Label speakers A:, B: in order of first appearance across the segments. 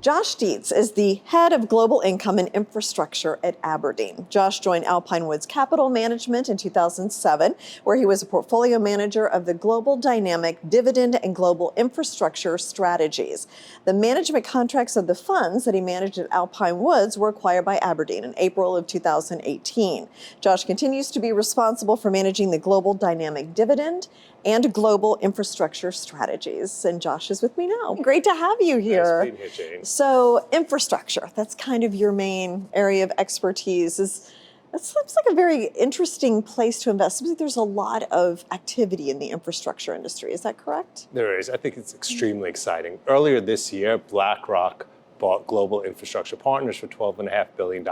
A: Josh Duitz is the head of Global Income and Infrastructure at Aberdeen. Josh joined Alpine Woods Capital Management in 2007, where he was a portfolio manager of the Global Dynamic Dividend and Global Infrastructure strategies. The management contracts of the funds that he managed at Alpine Woods were acquired by Aberdeen in April of 2018. Josh continues to be responsible for managing the Global Dynamic Dividend and Global Infrastructure strategies. And Josh is with me now. Great to have you here.
B: Nice being here, Jane.
A: So infrastructure, that's kind of your main area of expertise. That seems like a very interesting place to invest. Seems like there's a lot of activity in the infrastructure industry. Is that correct?
B: There is. I think it's extremely exciting. Earlier this year, BlackRock bought Global Infrastructure Partners for $12.5 billion.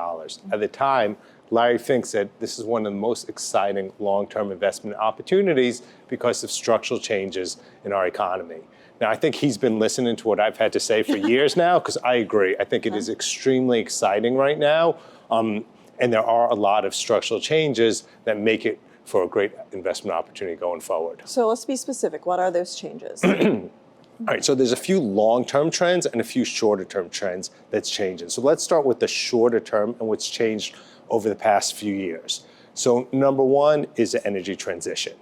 B: At the time, Larry Fink said this is one of the most exciting long-term investment opportunities because of structural changes in our economy. Now, I think he's been listening to what I've had to say for years now, because I agree. I think it is extremely exciting right now. And there are a lot of structural changes that make it for a great investment opportunity going forward.
A: So let's be specific. What are those changes?
B: All right, so there's a few long-term trends and a few shorter-term trends that's changing. So let's start with the shorter term and what's changed over the past few years. So number one is the energy transition.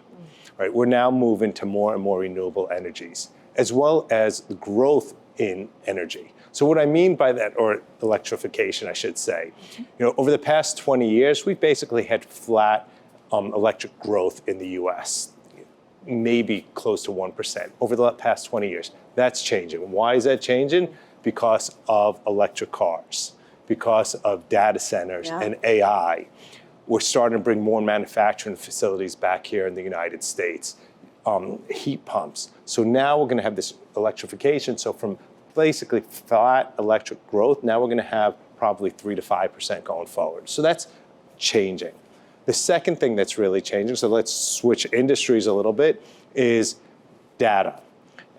B: Right, we're now moving to more and more renewable energies, as well as the growth in energy. So what I mean by that, or electrification, I should say, over the past 20 years, we've basically had flat electric growth in the US, maybe close to 1% over the past 20 years. That's changing. Why is that changing? Because of electric cars, because of data centers and AI. We're starting to bring more manufacturing facilities back here in the United States, heat pumps. So now we're going to have this electrification. So from basically flat electric growth, now we're going to have probably 3 to 5% going forward. So that's changing. The second thing that's really changing, so let's switch industries a little bit, is data.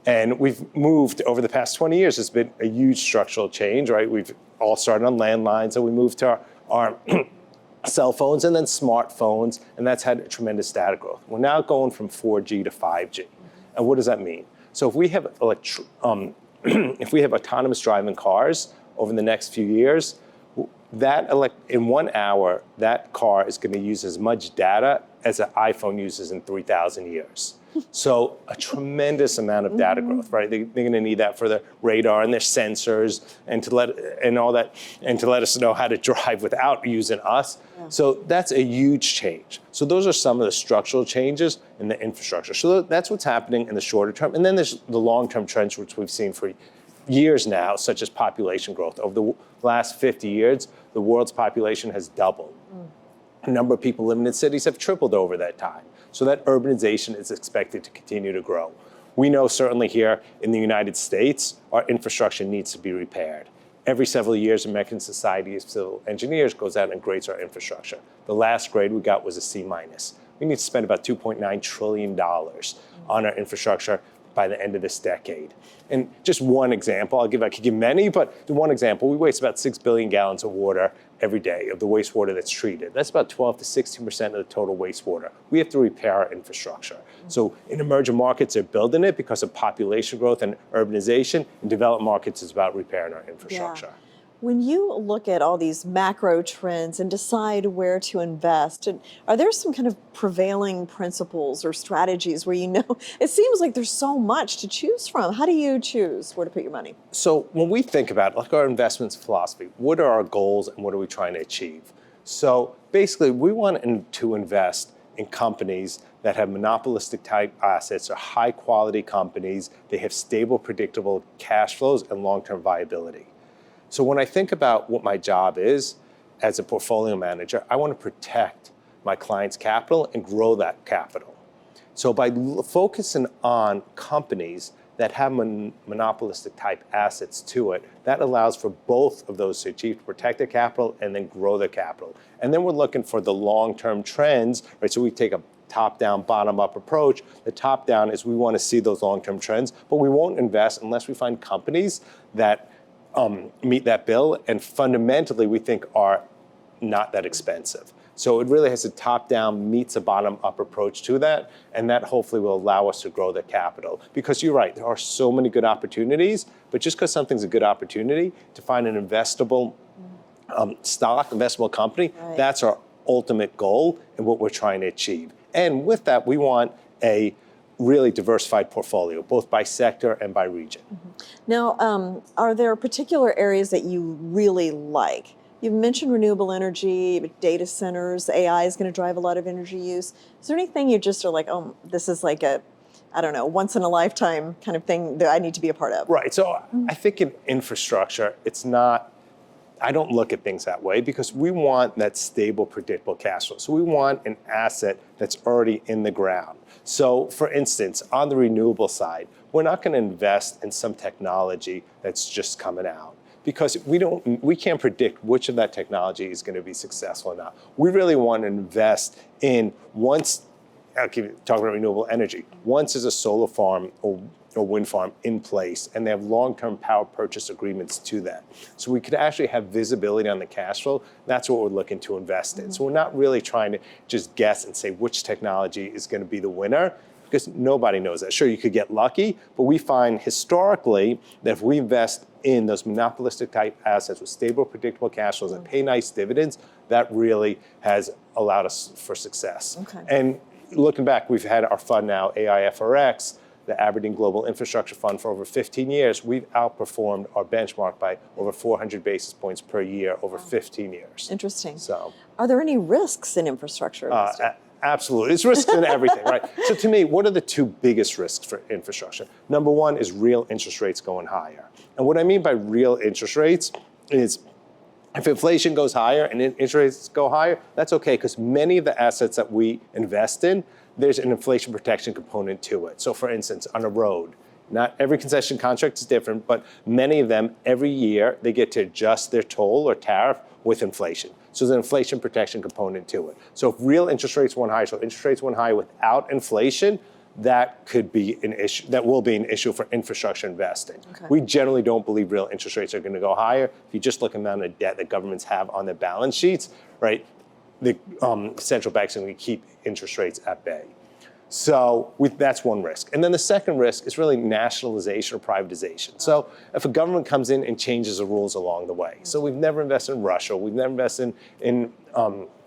B: And we've moved over the past 20 years. It's been a huge structural change, right? We've all started on landlines, and we moved to our cell phones and then smartphones, and that's had tremendous data growth. We're now going from 4G to 5G. And what does that mean? So if we have autonomous driving cars over the next few years, in 1 hour, that car is going to use as much data as an iPhone uses in 3,000 years. So a tremendous amount of data growth, right? They're going to need that for their radar and their sensors and to let us know how to drive without using us. Yeah. So that's a huge change. So those are some of the structural changes in the infrastructure. So that's what's happening in the shorter term. And then there's the long-term trends, which we've seen for years now, such as population growth. Over the last 50 years, the world's population has doubled. The number of people living in cities have tripled over that time. So that urbanization is expected to continue to grow. We know certainly here in the United States, our infrastructure needs to be repaired. Every several years, the American Society of Civil Engineers goes out and grades our infrastructure. The last grade we got was a C-. We need to spend about $2.9 trillion on our infrastructure by the end of this decade. And just one example, I could give many, but one example, we waste about 6 billion gallons of water every day of the wastewater that's treated. That's about 12 to 16% of the total wastewater. We have to repair our infrastructure. So in emerging markets, they're building it because of population growth and urbanization. In developed markets, it's about repairing our infrastructure.
A: Yeah. When you look at all these macro trends and decide where to invest, are there some kind of prevailing principles or strategies where it seems like there's so much to choose from? How do you choose where to put your money?
B: So when we think about like our investments philosophy, what are our goals and what are we trying to achieve? So basically, we want to invest in companies that have monopolistic type assets or high quality companies. They have stable, predictable cash flows and long-term viability. So when I think about what my job is as a portfolio manager, I want to protect my client's capital and grow that capital. So by focusing on companies that have monopolistic type assets to it, that allows for both of those to achieve, to protect their capital and then grow their capital. And then we're looking for the long-term trends, right? So we take a top-down, bottom-up approach. The top-down is we want to see those long-term trends, but we won't invest unless we find companies that meet that bill, and fundamentally we think are not that expensive. So it really has a top-down meets a bottom-up approach to that, and that hopefully will allow us to grow the capital. Because you're right, there are so many good opportunities, but just because something's a good opportunity, to find an investable stock, investable company, that's our ultimate goal and what we're trying to achieve. And with that, we want a really diversified portfolio, both by sector and by region.
A: Now, are there particular areas that you really like? You've mentioned renewable energy, data centers, AI is going to drive a lot of energy use. Is there anything you just are like, oh, this is like a, I don't know, once in a lifetime kind of thing that I need to be a part of?
B: Right, so I think in infrastructure, it's not, I don't look at things that way because we want that stable, predictable cash flow. So we want an asset that's already in the ground. So for instance, on the renewable side, we're not going to invest in some technology that's just coming out, because we can't predict which of that technology is going to be successful or not. We really want to invest in once, talk about renewable energy, once there's a solar farm or wind farm in place and they have long-term power purchase agreements to that. So we could actually have visibility on the cash flow. That's what we're looking to invest in. So we're not really trying to just guess and say which technology is going to be the winner, because nobody knows that. Sure, you could get lucky, but we find historically that if we invest in those monopolistic type assets with stable, predictable cash flows that pay nice dividends, that really has allowed us for success. And looking back, we've had our fund now, AIFRX, the Aberdeen Global Infrastructure Fund, for over 15 years. We've outperformed our benchmark by over 400 basis points per year over 15 years.
A: Interesting.
B: So,
A: are there any risks in infrastructure investing?
B: Absolutely. It's risks in everything, right? So to me, what are the two biggest risks for infrastructure? Number one is real interest rates going higher. And what I mean by real interest rates is if inflation goes higher and interest rates go higher, that's okay, because many of the assets that we invest in, there's an inflation protection component to it. So for instance, on a road, not every concession contract is different, but many of them, every year, they get to adjust their toll or tariff with inflation. So there's an inflation protection component to it. So if real interest rates went higher, so interest rates went higher without inflation, that could be an issue, that will be an issue for infrastructure investing. We generally don't believe real interest rates are going to go higher. If you just look at the amount of debt that governments have on their balance sheets, right, the central banks are going to keep interest rates at bay. So that's one risk. And then the second risk is really nationalization or privatization. So if a government comes in and changes the rules along the way. So we've never invested in Russia. We've never invested in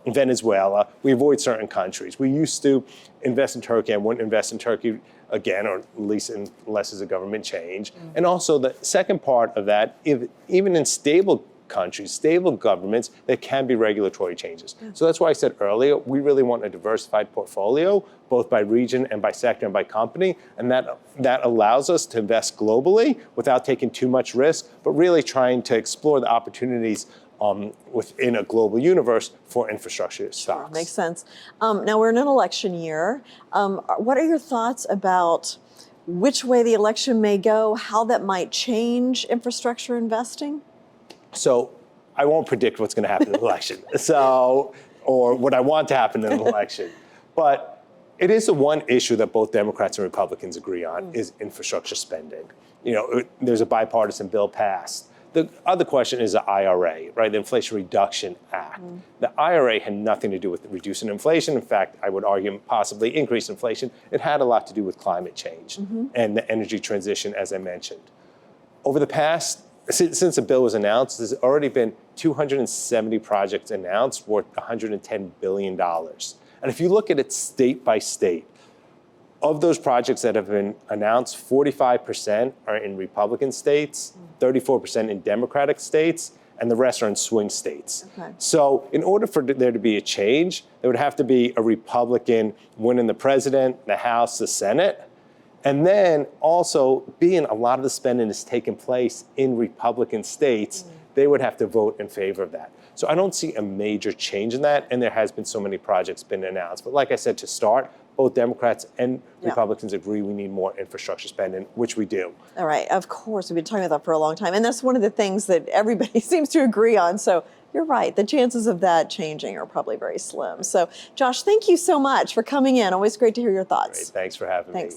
B: Venezuela. We avoid certain countries. We used to invest in Turkey. I wouldn't invest in Turkey again, or at least unless there's a government change. And also the second part of that, even in stable countries, stable governments, there can be regulatory changes. So that's why I said earlier, we really want a diversified portfolio, both by region and by sector and by company, and that allows us to invest globally without taking too much risk, but really trying to explore the opportunities within a global universe for infrastructure stocks.
A: Sure, makes sense. Now we're in an election year. What are your thoughts about which way the election may go, how that might change infrastructure investing?
B: So I won't predict what's going to happen in the election, or what I want to happen in an election. But it is the one issue that both Democrats and Republicans agree on is infrastructure spending. You know, there's a bipartisan bill passed. The other question is the IRA, right? The Inflation Reduction Act. The IRA had nothing to do with reducing inflation. In fact, I would argue possibly increase inflation. It had a lot to do with climate change and the energy transition, as I mentioned. Over the past, since the bill was announced, there's already been 270 projects announced worth $110 billion. And if you look at it state by state, of those projects that have been announced, 45% are in Republican states, 34% in Democratic states, and the rest are in swing states. So in order for there to be a change, there would have to be a Republican winning the president, the House, the Senate. And then also, being a lot of the spending is taking place in Republican states, they would have to vote in favor of that. So I don't see a major change in that, and there has been so many projects been announced. But like I said, to start, both Democrats and Republicans agree we need more infrastructure spending, which we do. All
A: right, of course, we've been talking about that for a long time, and that's one of the things that everybody seems to agree on. So you're right, the chances of that changing are probably very slim. So Josh, thank you so much for coming in. Always great to hear your thoughts.
B: Great. Thanks for having me.